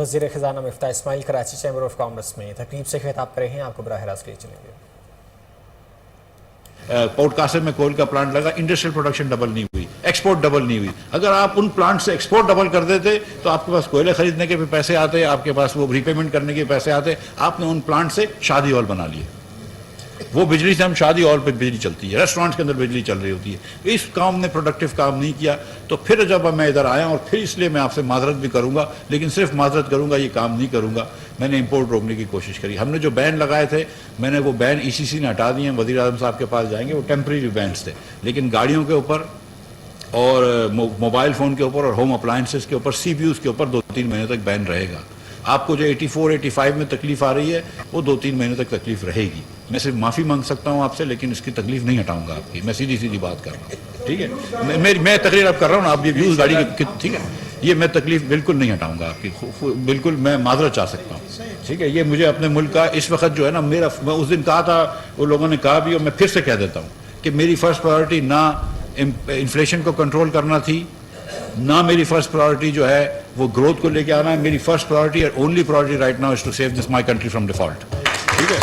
وزیر خزانہ مفتاح اسماعیل Karachi chamber of commerce میں تقریب سے خطاب کر رہے ہیں، آپ کو براہ راست لیے چلیں گے۔ پورٹ قاسم میں کول کا پلانٹ لگا، انڈسٹریل پروڈکشن ڈبل نہیں ہوئی، ایکسپورٹ ڈبل نہیں ہوئی۔ اگر آپ ان پلانٹ سے ایکسپورٹ ڈبل کر دیتے تو آپ کے پاس کوئلے خریدنے کے بھی پیسے آتے، آپ کے پاس وہ ری پیمنٹ کرنے کے پیسے آتے۔ آپ نے ان پلانٹ سے شادی ہال بنا لیے، وہ بجلی سے ہم شادی ہال پہ بجلی چلتی ہے، ریسٹورانٹس کے اندر بجلی چل رہی ہوتی ہے۔ اس کام نے پروڈکٹیو کام نہیں کیا، تو پھر جب میں ادھر آیا اور پھر اس لیے میں آپ سے معذرت بھی کروں گا، لیکن صرف معذرت کروں گا، یہ کام نہیں کروں گا۔ میں نے امپورٹ روکنے کی کوشش کری۔ ہم نے جو بین لگائے تھے، میں نے وہ بین ای سی سی نے ہٹا دیے ہیں، وزیر اعظم صاحب کے پاس جائیں گے، وہ ٹیمپریری بینس تھے، لیکن گاڑیوں کے اوپر اور موبائل فون کے اوپر اور ہوم اپلائنسز کے اوپر، سی پی یوز کے اوپر 2-3 مہینے تک بین رہے گا۔ آپ کو جو 84-85 میں تکلیف آ رہی ہے، وہ 2-3 مہینے تک تکلیف رہے گی۔ میں صرف معافی مانگ سکتا ہوں آپ سے، لیکن اس کی تکلیف نہیں ہٹاؤں گا آپ کی۔ میں سیدھی سیدھی بات کر رہا ہوں، ٹھیک ہے؟ میں تقریر اب کر رہا ہوں، آپ یہ ویوز گاڑی کی، ٹھیک ہے؟ یہ میں تکلیف بالکل نہیں ہٹاؤں گا آپ کی، بالکل میں معذرت چاہ سکتا ہوں، ٹھیک ہے؟ یہ مجھے اپنے ملک کا اس وقت جو ہے نا، میں اس دن کہا تھا، وہ لوگوں نے کہا بھی، اور میں پھر سے کہہ دیتا ہوں کہ میری فرسٹ پرائیورٹی نہ انفلیشن کو کنٹرول کرنا تھی، نہ میری فرسٹ پرائیورٹی جو ہے وہ گروتھ کو لے کے آنا ہے۔ میری فرسٹ پرائیورٹی اور only priority right now is to save this my country from default, ٹھیک ہے؟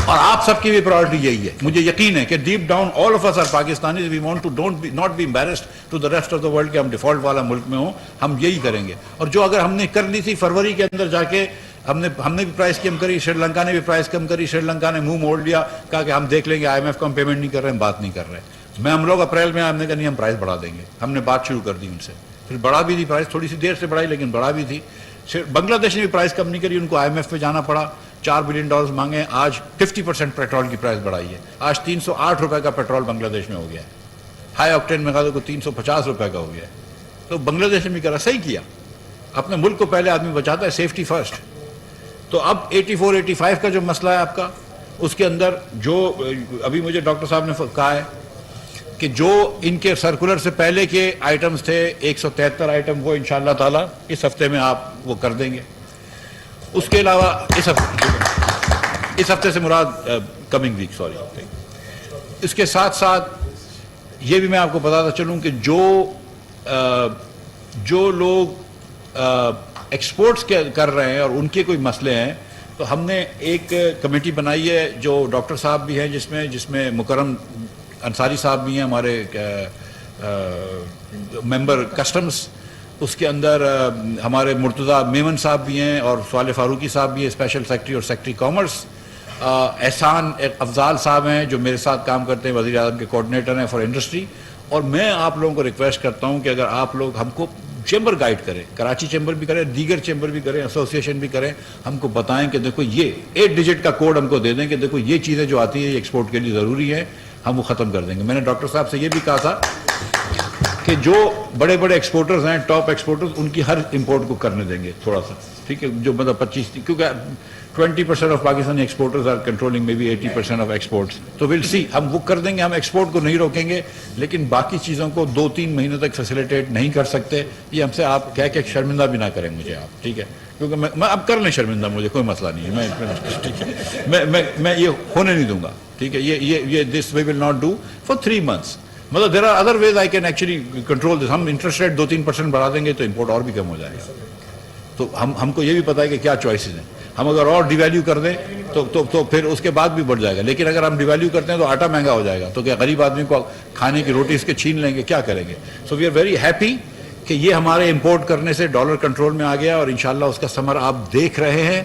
اور آپ سب کی بھی پرائیورٹی یہی ہے۔ مجھے یقین ہے کہ deep down all of us are Pakistanis, we want to not be embarrassed to the rest of the world کہ ہم ڈیفالٹ والا ملک میں ہوں، ہم یہی کریں گے۔ اور جو اگر ہم نے کر لی تھی فروری کے اندر جا کے، ہم نے بھی پرائز کم کری، شری لنکا نے بھی پرائز کم کری، شری لنکا نے منہ موڑ لیا، کہا کہ ہم دیکھ لیں گے، آئی ایم ایف کو ہم پیمنٹ نہیں کر رہے ہیں، بات نہیں کر رہے۔ ہم لوگ اپریل میں ہم نے کہا نہیں، ہم پرائز بڑھا دیں گے، ہم نے بات شروع کر دی ان سے، پھر بڑھا بھی دی پرائز، تھوڑی سی دیر سے بڑھائی لیکن بڑھا بھی تھی۔ بنگلہ دیش نے بھی پرائز کم نہیں کری، ان کو آئی ایم ایف پہ جانا پڑا، $4 بلین مانگے، آج 50% پیٹرول کی پرائز بڑھائی ہے، آج $308 کا پیٹرول بنگلہ دیش میں ہو گیا ہے، ہائی آکٹین میں کہا تو $350 کا ہو گیا ہے۔ تو بنگلہ دیش نے بھی کرا، صحیح کیا، اپنے ملک کو پہلے آدمی بچاتا ہے، سیفٹی فرسٹ۔ تو اب 84-85 کا جو مسئلہ ہے آپ کا، اس کے اندر جو ابھی مجھے ڈاکٹر صاحب نے کہا ہے کہ جو ان کے سرکولر سے پہلے کے آئٹمز تھے 173 آئٹم، وہ انشاءاللہ تعالی اس ہفتے میں آپ وہ کر دیں گے۔ اس کے علاوہ اس ہفتے سے مراد کمنگ ویک، سوری۔ اس کے ساتھ ساتھ یہ بھی میں آپ کو بتاتا چلوں کہ جو لوگ ایکسپورٹس کر رہے ہیں اور ان کے کوئی مسئلے ہیں، تو ہم نے ایک کمیٹی بنائی ہے، جو ڈاکٹر صاحب بھی ہیں جس میں مکرم انصاری صاحب بھی ہیں، ہمارے ممبر کسٹمز، اس کے اندر ہمارے مرتضیٰ میمن صاحب بھی ہیں، اور صالح فاروقی صاحب بھی ہیں، اسپیشل سیکرٹری اور سیکرٹری کامرس۔ احسان افضال صاحب ہیں جو میرے ساتھ کام کرتے ہیں، وزیر اعظم کے کوآرڈینیٹر ہیں فار انڈسٹری۔ اور میں آپ لوگوں کو ریکویسٹ کرتا ہوں کہ اگر آپ لوگ ہم کو چیمبر گائیڈ کریں، کراچی چیمبر بھی کریں، دیگر چیمبر بھی کریں، ایسوسیشن بھی کریں، ہم کو بتائیں کہ دیکھو یہ 8 ڈیجٹ کا کوڈ ہم کو دے دیں کہ دیکھو یہ چیزیں جو آتی ہیں یہ ایکسپورٹ کے لیے ضروری ہیں، ہم وہ ختم کر دیں گے۔ میں نے ڈاکٹر صاحب سے یہ بھی کہا تھا کہ جو بڑے بڑے ایکسپورٹرز ہیں، ٹاپ ایکسپورٹرز، ان کی ہر امپورٹ کو کرنے دیں گے تھوڑا سا، ٹھیک ہے؟ جو مطلب 25، کیونکہ 20% of Pakistani exporters are controlling maybe 80% of exports, تو ول سی، ہم وہ کر دیں گے۔ ہم ایکسپورٹ کو نہیں روکیں گے، لیکن باقی چیزوں کو 2-3 مہینے تک فیسیلیٹیٹ نہیں کر سکتے۔ یہ ہم سے آپ کہہ کے شرمندہ بھی نہ کریں مجھے آپ، ٹھیک ہے؟ کیونکہ میں اب کر لیں شرمندہ، مجھے کوئی مسئلہ نہیں ہے، میں یہ ہونے نہیں دوں گا، ٹھیک ہے؟ یہ this we will not do for 3 months۔ مطلب there are other ways I can actually control this. ہم انٹرسٹ ریٹ 2-3% بڑھا دیں گے تو امپورٹ اور بھی کم ہو جائے گا۔ تو ہم کو یہ بھی پتہ ہے کہ کیا چوائسیز ہیں۔ ہم اگر اور ڈی ویلیو کر دیں تو پھر اس کے بعد بھی بڑھ جائے گا، لیکن اگر ہم ڈی ویلیو کرتے ہیں تو آٹا مہنگا ہو جائے گا، تو کیا غریب آدمی کو کھانے کی روٹی اس کے چھین لیں گے؟ کیا کریں گے؟ سو وی آر ویری ہیپی کہ یہ ہمارے امپورٹ کرنے سے ڈالر کنٹرول میں آ گیا، اور انشاءاللہ اس کا ثمر آپ دیکھ رہے ہیں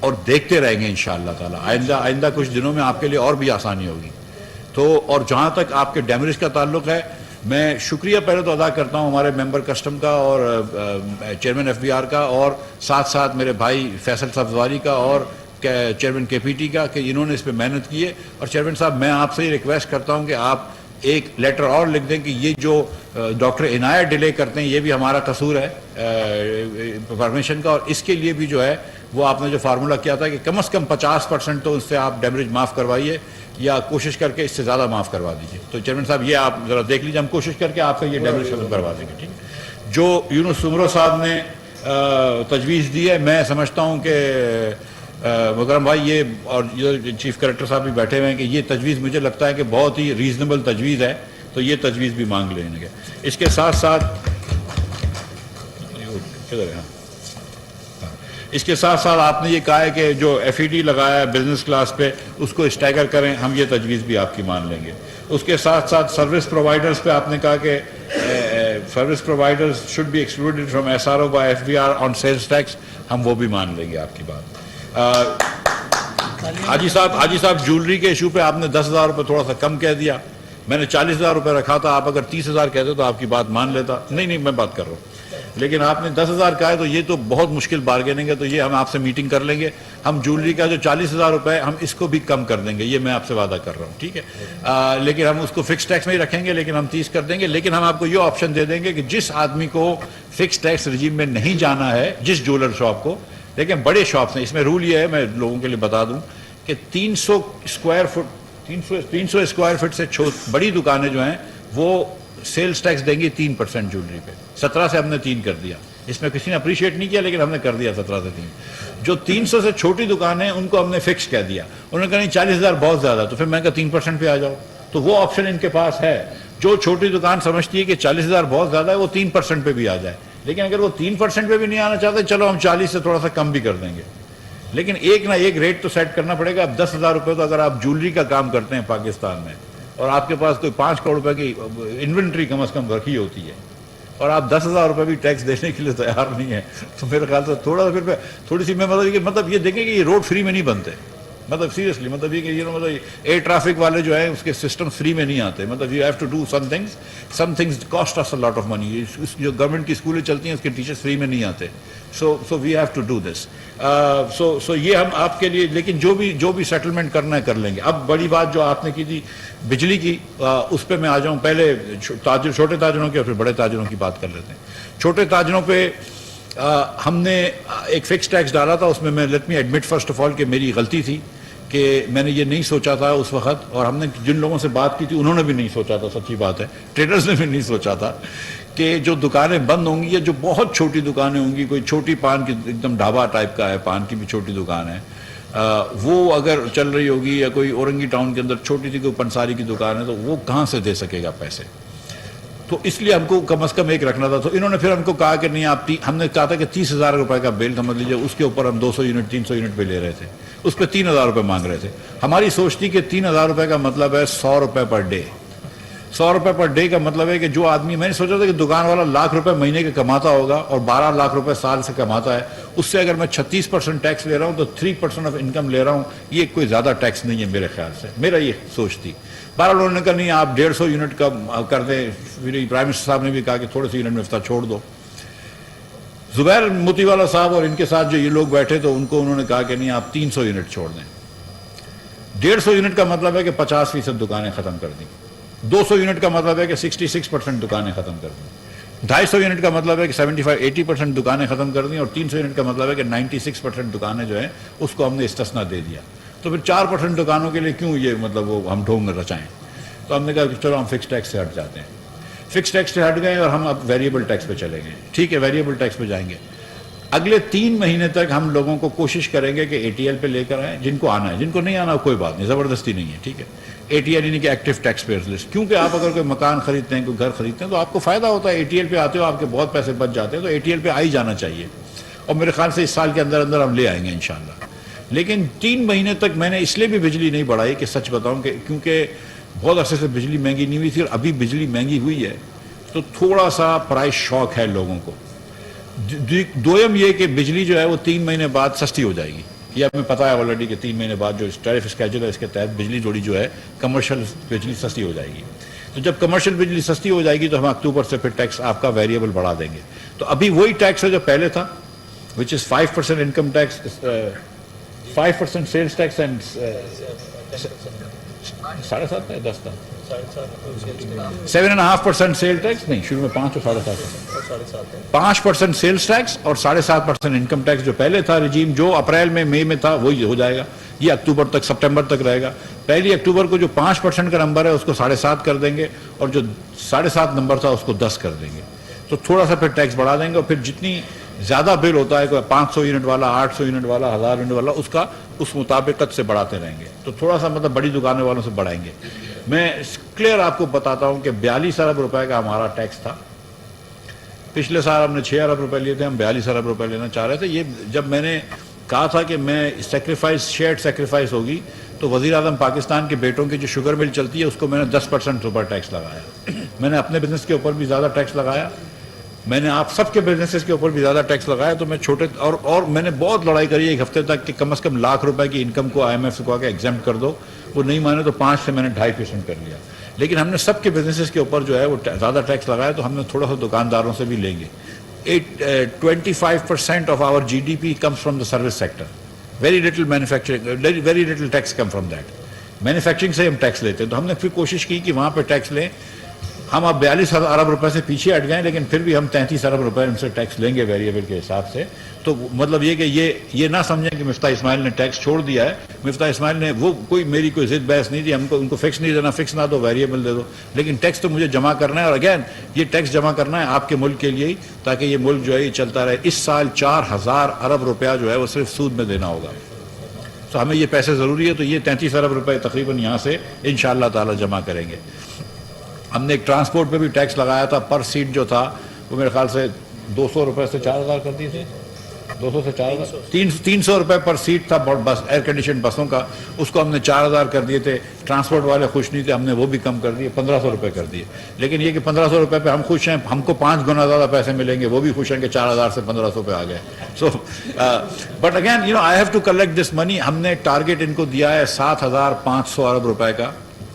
اور دیکھتے رہیں گے انشاءاللہ تعالی۔ آئندہ کچھ دنوں میں آپ کے لیے اور بھی آسانی ہوگی۔ تو اور جہاں تک آپ کے ڈیمیج کا تعلق ہے، میں شکریہ پہلے تو ادا کرتا ہوں ہمارے ممبر کسٹم کا اور چیئرمین ایف بی آر کا، اور ساتھ ساتھ میرے بھائی فیصل سبزواری کا اور چیئرمین کے پی ٹی کا، کہ انہوں نے اس پہ محنت کی ہے۔ اور چیئرمین صاحب، میں آپ سے یہ ریکویسٹ کرتا ہوں کہ آپ ایک لیٹر اور لکھ دیں کہ یہ جو ڈاکٹر عنایت ڈیلے کرتے ہیں یہ بھی ہمارا قصور ہے پرمیشن کا، اور اس کے لیے بھی جو ہے وہ آپ نے جو فارمولہ کیا تھا کہ کم از کم 50% تو اس سے آپ ڈیمیج معاف کروائیے، یا کوشش کر کے اس سے زیادہ معاف کروا دیجیے۔ تو چیئرمین صاحب یہ آپ ذرا دیکھ لیجیے، ہم کوشش کر کے آپ کا یہ ڈیمیج ختم کروا دیں گے، ٹھیک ہے؟ جو یونس سمرو صاحب نے تجویز دی ہے، میں سمجھتا ہوں کہ مکرم بھائی یہ اور چیف کریکٹر صاحب بھی بیٹھے ہوئے ہیں کہ یہ تجویز مجھے لگتا ہے کہ بہت ہی ریزنیبل تجویز ہے، تو یہ تجویز بھی مانگ لیں گے۔ اس کے ساتھ ساتھ کدھر ہے؟ اس کے ساتھ ساتھ آپ نے یہ کہا ہے کہ جو ایف ای ڈی لگایا ہے بزنس کلاس پہ اس کو اسٹیگر کریں، ہم یہ تجویز بھی آپ کی مان لیں گے. اس کے ساتھ ساتھ سروس پرووائڈرز پہ آپ نے کہا کہ service providers should be excluded from S R O by F B R on sales tax, ہم وہ بھی مان لیں گے آپ کی بات. حاجی صاحب جولری کے ایشو پہ آپ نے 10,000 روپے تھوڑا سا کم کہہ دیا. میں نے 40,000 روپے رکھا تھا، آپ اگر 30,000 کہتے تو آپ کی بات مان لیتا. نہیں میں بات کر رہا ہوں، لیکن آپ نے 10,000 کہا ہے تو یہ تو بہت مشکل بارگیننگ ہے. تو یہ ہم آپ سے میٹنگ کر لیں گے. ہم جولری کا جو 40,000 روپے ہم اس کو بھی کم کر دیں گے، یہ میں آپ سے وعدہ کر رہا ہوں، ٹھیک ہے. لیکن ہم اس کو فکس ٹیکس میں ہی رکھیں گے، لیکن ہم 30 کر دیں گے. لیکن ہم آپ کو یہ آپشن دے دیں گے کہ جس آدمی کو فکس ٹیکس رجیم میں نہیں جانا ہے، جس جولر شاپ کو، لیکن بڑے شاپس ہیں، اس میں رول یہ ہے، میں لوگوں کے لیے بتا دوں کہ 300 اسکوائر فٹ سے بڑی دکانیں جو ہیں وہ سیلز ٹیکس دیں گی 3% جولری پہ. 17 سے ہم نے 3 کر دیا. اس میں کسی نے اپریشیٹ نہیں کیا، لیکن ہم نے کر دیا 17 سے 3. جو 300 سے چھوٹی دکانیں ان کو ہم نے فکس کہہ دیا. انہوں نے کہا نہیں 40,000 بہت زیادہ، تو پھر میں کہا 3% پہ آ جاؤ. تو وہ آپشن ان کے پاس ہے. جو چھوٹی دکان سمجھتی ہے کہ 40,000 بہت زیادہ ہے، وہ 3% پہ بھی آ جائے. لیکن اگر وہ 3% پہ بھی نہیں آنا چاہتے، چلو ہم 40 سے تھوڑا سا کم بھی کر دیں گے. لیکن ایک نہ ایک ریٹ تو سیٹ کرنا پڑے گا. اب 10,000 روپے تو اگر آپ جولری کا کام کرتے ہیں پاکستان میں، اور آپ کے پاس کوئی 5 کروڑ روپے کی انوینٹری کم از کم رکھی ہوتی ہے، اور آپ 10,000 روپے بھی ٹیکس دینے کے لیے تیار نہیں ہیں، تو میرے خیال سے تھوڑی سی میں مطلب یہ دیکھیں کہ یہ روڈ فری میں نہیں بنتے. مطلب سیریسلی مطلب یہ کہ مطلب ایئر ٹریفک والے جو ہیں اس کے سسٹم فری میں نہیں آتے. مطلب you have to do some things cost us a lot of money. جو گورنمنٹ کی اسکولیں چلتی ہیں اس کے ٹیچرز فری میں نہیں آتے. So we have to do this. So یہ ہم آپ کے لیے، لیکن جو بھی سیٹلمنٹ کرنا ہے کر لیں گے. اب بڑی بات جو آپ نے کی تھی بجلی کی، اس پہ میں آ جاؤں. پہلے چھوٹے تاجروں کی اور پھر بڑے تاجروں کی بات کر لیتے ہیں. چھوٹے تاجروں پہ ہم نے ایک فکس ٹیکس ڈالا تھا. اس میں let me admit first of all کہ میری غلطی تھی کہ میں نے یہ نہیں سوچا تھا اس وقت، اور ہم نے جن لوگوں سے بات کی تھی انہوں نے بھی نہیں سوچا تھا. سچی بات ہے، ٹریڈرز نے بھی نہیں سوچا تھا کہ جو دکانیں بند ہوں گی یا جو بہت چھوٹی دکانیں ہوں گی، کوئی چھوٹی پان کی ایک دم ڈھابا ٹائپ کا ہے، پان کی بھی چھوٹی دکان ہے، وہ اگر چل رہی ہوگی، یا کوئی اورنگی ٹاؤن کے اندر چھوٹی سی کوئی پنساری کی دکان ہے، تو وہ کہاں سے دے سکے گا پیسے. تو اس لیے ہم کو کم از کم ایک رکھنا تھا. تو انہوں نے پھر ہم کو کہا کہ نہیں آپ ہم نے کہا تھا کہ 30,000 روپے کا بل سمجھ لیجیے، اس کے اوپر ہم 200 یونٹ 300 یونٹ پہ لے رہے تھے. اس پہ 3,000 روپے مانگ رہے تھے. ہماری سوچ تھی کہ 3,000 روپے کا مطلب ہے 100 روپے پر ڈے. 100 روپے پر ڈے کا مطلب ہے کہ جو آدمی، میں نے سوچا تھا کہ دکان والا 1,00,000 روپے مہینے کا کماتا ہوگا اور 12 لاکھ روپے سال سے کماتا ہے، اس سے اگر میں 36% ٹیکس لے رہا ہوں تو 3% آف انکم لے رہا ہوں. یہ کوئی زیادہ ٹیکس نہیں ہے میرے خیال سے. میرا یہ سوچ تھی. بہرحال انہوں نے کہا نہیں آپ 150 یونٹ کا کر دیں. پرائم منسٹر صاحب نے بھی کہا کہ تھوڑے سے یونٹ میں افتتاح چھوڑ دو. زبیر موتی والا صاحب اور ان کے ساتھ جو یہ لوگ بیٹھے تو ان کو انہوں نے کہا کہ نہیں آپ 300 یونٹ چھوڑ دیں. 150 یونٹ کا مطلب ہے کہ 50% دکانیں ختم کر دیں. 200 یونٹ کا مطلب ہے کہ 66% دکانیں ختم کر دیں. 250 یونٹ کا مطلب ہے کہ 75-80% دکانیں ختم کر دیں. اور 300 یونٹ کا مطلب ہے کہ 96% دکانیں جو ہیں اس کو ہم نے استثنا دے دیا. تو پھر 4% دکانوں کے لیے کیوں یہ مطلب وہ ہم ڈھونگ رچائیں. تو ہم نے کہا کہ چلو ہم فکس ٹیکس سے ہٹ جاتے ہیں. فکس ٹیکس سے ہٹ گئے اور ہم اب ویریبل ٹیکس پہ چلے گئے. ٹھیک ہے، ویریبل ٹیکس پہ جائیں گے. اگلے 3 مہینے تک ہم لوگوں کو کوشش کریں گے کہ اے ٹی ایل پہ لے کر آئیں. جن کو آنا ہے، جن کو نہیں آنا کوئی بات نہیں، زبردستی نہیں ہے. ٹھیک ہے، اے ٹی ایل یعنی کہ ایکٹیو ٹیکس پیئرز لسٹ. کیونکہ آپ اگر کوئی مکان خریدتے ہیں، کوئی گھر خریدتے ہیں تو آپ کو فائدہ ہوتا ہے. اے ٹی ایل پہ آتے ہو، آپ کے بہت پیسے بچ جاتے ہیں، تو اے ٹی ایل پہ آ ہی جانا چاہیے. اور میرے خیال سے اس سال کے اندر اندر ہم لے آئیں گے انشاءاللہ. لیکن 3 مہینے تک میں نے اس لیے بھی بجلی نہیں بڑھائی کہ سچ بتاؤں کہ کیونکہ بہت عرصے سے بجلی مہنگی نہیں ہوئی تھی، اور ابھی بجلی مہنگی ہوئی ہے تو تھوڑا سا پرائس شاک ہے لوگوں کو. دویم یہ کہ بجلی جو ہے وہ 3 مہینے بعد سستی ہو جائے گی. یہ ہمیں پتہ ہے آلریڈی کہ 3 مہینے بعد جو ٹیرف اسکیجول ہے اس کے تحت بجلی جوڑی جو ہے کمرشل بجلی سستی ہو جائے گی. تو جب کمرشل بجلی سستی ہو جائے گی تو ہم اکتوبر سے پھر ٹیکس آپ کا ویریبل بڑھا دیں گے. تو ابھی وہی ٹیکس ہے جو پہلے تھا، which is 5% income tax, 5% sales tax and 7.5 ہے 10 تھا 7.5% سیل ٹیکس. نہیں، شروع میں 5 اور 7.5%. 5% سیلز ٹیکس اور 7.5% انکم ٹیکس جو پہلے تھا رجیم، جو اپریل میں مئی میں تھا وہی ہو جائے گا. یہ اکتوبر تک، سپٹمبر تک رہے گا. 1 اکتوبر کو جو 5% کا نمبر ہے اس کو 7.5 کر دیں گے، اور جو 7.5 نمبر تھا اس کو 10 کر دیں گے. تو تھوڑا سا پھر ٹیکس بڑھا دیں گے. اور پھر جتنی زیادہ بل ہوتا ہے، کوئی 500 یونٹ والا، 800 یونٹ والا، 1000 یونٹ والا، اس کا اس مطابقت سے بڑھاتے رہیں گے. تو تھوڑا سا مطلب بڑی دکانوں والوں سے بڑھائیں گے. میں کلیئر آپ کو بتاتا ہوں کہ 42 ارب روپے کا ہمارا ٹیکس تھا. پچھلے سال ہم نے 6 ارب روپے لیے تھے, ہم 42 ارب روپے لینا چاہ رہے تھے. یہ جب میں نے کہا تھا کہ میں سیکریفائس شیئرڈ سیکریفائس ہوگی, تو وزیر اعظم پاکستان کے بیٹوں کی جو شوگر مل چلتی ہے اس کو میں نے 10% سپر ٹیکس لگایا. میں نے اپنے بزنس کے اوپر بھی زیادہ ٹیکس لگایا, میں نے آپ سب کے بزنسز کے اوپر بھی زیادہ ٹیکس لگایا. تو میں چھوٹے اور میں نے بہت لڑائی کری ایک ہفتے تک کہ کم از کم لاکھ روپے کی انکم کو IMF سے کہا کہ ایگزمپٹ کر دو. وہ نہیں مانے تو 5 سے میں نے 2.5% کر لیا. لیکن ہم نے سب کے بزنسز کے اوپر جو ہے وہ زیادہ ٹیکس لگایا. تو ہم نے تھوڑا سا دکانداروں سے بھی لیں گے. 25% of our GDP comes from the service sector. Very little manufacturing, very little tax come from that. Manufacturing سے ہم ٹیکس لیتے ہیں. تو ہم نے پھر کوشش کی کہ وہاں پہ ٹیکس لیں. ہم اب 42 ارب روپے سے پیچھے ہٹ گئے, لیکن پھر بھی ہم 33 ارب روپے ان سے ٹیکس لیں گے ویریبل کے حساب سے. تو مطلب یہ کہ یہ نہ سمجھیں کہ مفتاح اسماعیل نے ٹیکس چھوڑ دیا ہے. مفتاح اسماعیل نے وہ میری کوئی ضد بحث نہیں تھی. ہم کو ان کو فکس نہیں دینا, فکس نہ دو, ویریبل دے دو, لیکن ٹیکس تو مجھے جمع کرنا ہے. اور اگین یہ ٹیکس جمع کرنا ہے آپ کے ملک کے لیے ہی, تاکہ یہ ملک جو ہے یہ چلتا رہے. اس سال 4000 ارب روپیہ جو ہے وہ صرف سود میں دینا ہوگا. تو ہمیں یہ پیسے ضروری ہے. تو یہ 33 ارب روپے تقریباً یہاں سے انشاءاللہ تعالی جمع کریں گے. ہم نے ایک ٹرانسپورٹ پہ بھی ٹیکس لگایا تھا. پر سیٹ جو تھا وہ میرے خیال سے 200 روپے سے 4000 کر دیے تھے. 200 سے 4000 300 روپے پر سیٹ تھا بس ایئر کنڈیشن بسوں کا. اس کو ہم نے 4000 کر دیے تھے. ٹرانسپورٹ والے خوش نہیں تھے, ہم نے وہ بھی کم کر دیے, 1500 روپے کر دیے. لیکن یہ کہ 1500 روپے پہ ہم خوش ہیں, ہم کو 5 گنا زیادہ پیسے ملیں گے, وہ بھی خوش ہیں کہ 4000 سے 1500 پہ آ گئے. So but again I have to collect this money. ہم نے ٹارگیٹ ان کو دیا ہے 7500 ارب روپے کا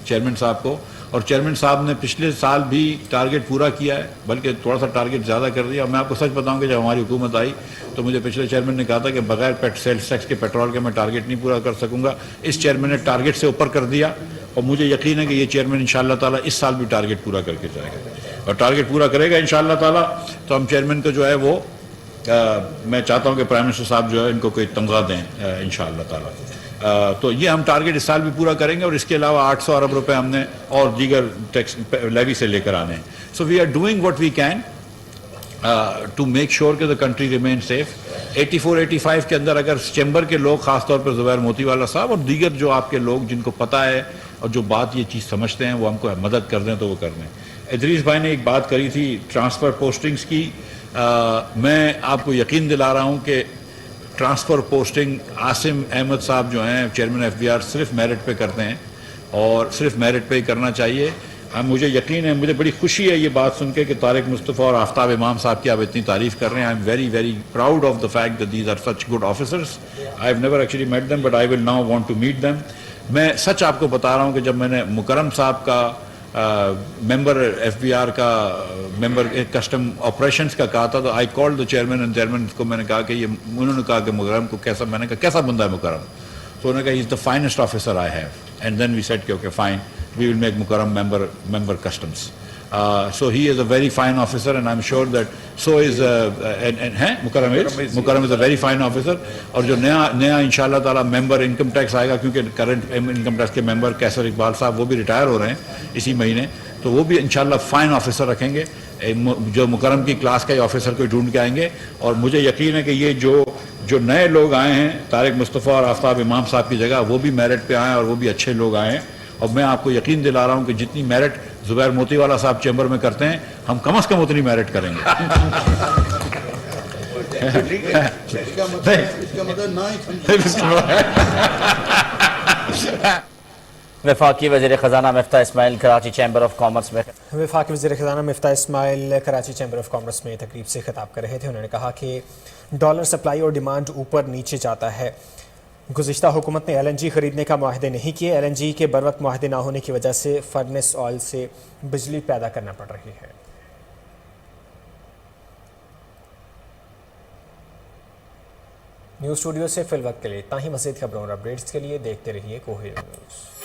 چیئرمین صاحب کو. اور چیئرمین صاحب نے پچھلے سال بھی ٹارگیٹ پورا کیا ہے, بلکہ تھوڑا سا ٹارگیٹ زیادہ کر دیا. میں آپ کو سچ بتاؤں کہ جب ہماری حکومت آئی تو مجھے پچھلے چیئرمین نے کہا تھا کہ بغیر سیلس ٹیکس کے پیٹرول کے میں ٹارگیٹ نہیں پورا کر سکوں گا. اس چیئرمین نے ٹارگیٹ سے اوپر کر دیا, اور مجھے یقین ہے کہ یہ چیئرمین انشاءاللہ تعالیٰ اس سال بھی ٹارگیٹ پورا کر کے جائے گا, اور ٹارگیٹ پورا کرے گا انشاءاللہ تعالیٰ. تو ہم چیئرمین کو جو ہے وہ میں چاہتا ہوں کہ پرائم منسٹر صاحب جو ہے ان کو کوئی تنخواہ دیں انشاءاللہ تعالیٰ. تو یہ ہم ٹارگیٹ اس سال بھی پورا کریں گے. اور اس کے علاوہ 800 ارب روپے ہم نے اور دیگر ٹیکس لیوی سے لے کر آنے ہیں. So we are doing what we can to make sure کہ دا کنٹری ریمین سیف. 84-85 کے اندر اگر چیمبر کے لوگ, خاص طور پر زبیر موتی والا صاحب اور دیگر جو آپ کے لوگ جن کو پتہ ہے اور جو بات یہ چیز سمجھتے ہیں, وہ ہم کو مدد کر دیں تو وہ کر دیں. ادریس بھائی نے ایک بات کری تھی ٹرانسفر پوسٹنگز کی. میں آپ کو یقین دلا رہا ہوں کہ ٹرانسفر پوسٹنگ عاصم احمد صاحب جو ہیں چیئرمین FBR صرف میرٹ پہ کرتے ہیں, اور صرف میرٹ پہ ہی کرنا چاہیے. مجھے یقین ہے, مجھے بڑی خوشی ہے یہ بات سن کے کہ طارق مصطفیٰ اور آفتاب امام صاحب کی آپ اتنی تعریف کر رہے ہیں. I am very very proud of the fact that these are such good officers. I have never actually met them but I will now want to meet them. میں سچ آپ کو بتا رہا ہوں کہ جب میں نے مکرم صاحب کا ممبر FBR کا ممبر کسٹم آپریشنس کا کہا تھا, تو آئی کال دا چیئرمین اینڈ چیئرمین کو میں نے کہا کہ یہ, انہوں نے کہا کہ مکرم کو کیسا, میں نے کہا کیسا بندہ ہے مکرم. تو انہوں نے کہا he is the finest officer I have. And then we said کہ okay fine, we will make Mukarram member customs. So he is a very fine officer, and I'm sure that so is Mukarram is a very fine officer. اور جو نیا انشاءاللہ تعالیٰ ممبر income tax آئے گا, کیونکہ current income tax کے ممبر کیسر اقبال صاحب وہ بھی ریٹائر ہو رہے ہیں اسی مہینے, تو وہ بھی انشاءاللہ فائن آفیسر رکھیں گے. جو مکرم کی کلاس کا یہ آفیسر کوئی ڈھونڈ کے آئیں گے. اور مجھے یقین ہے کہ یہ جو نئے لوگ آئے ہیں طارق مصطفیٰ اور آفتاب امام صاحب کی جگہ, وہ بھی میرٹ پہ آئے ہیں اور وہ بھی اچھے لوگ آئے ہیں. اور میں آپ کو یقین دلا رہا ہوں کہ جتنی میرٹ زبیر موتی والا صاحب چیمبر میں کرتے ہیں, ہم کم از کم اتنی میرٹ کریں گے. وفاقی وزیر خزانہ مفتاح اسماعیل کراچی چیمبر آف کامرس میں وفاقی وزیر خزانہ مفتاح اسماعیل کراچی چیمبر آف کامرس میں تقریب سے خطاب کر رہے تھے. انہوں نے کہا کہ ڈالر سپلائی اور ڈیمانڈ اوپر نیچے جاتا ہے. گزشتہ حکومت نے LNG خریدنے کا معاہدے نہیں کیے. LNG کے بروقت معاہدے نہ ہونے کی وجہ سے فرنس آئل سے بجلی پیدا کرنا پڑ رہی ہے. نیوز اسٹوڈیو سے فی الوقت کے لیے اتنا ہی. مزید خبروں اور اپڈیٹس کے لیے دیکھتے رہیے کوہیل نیوز.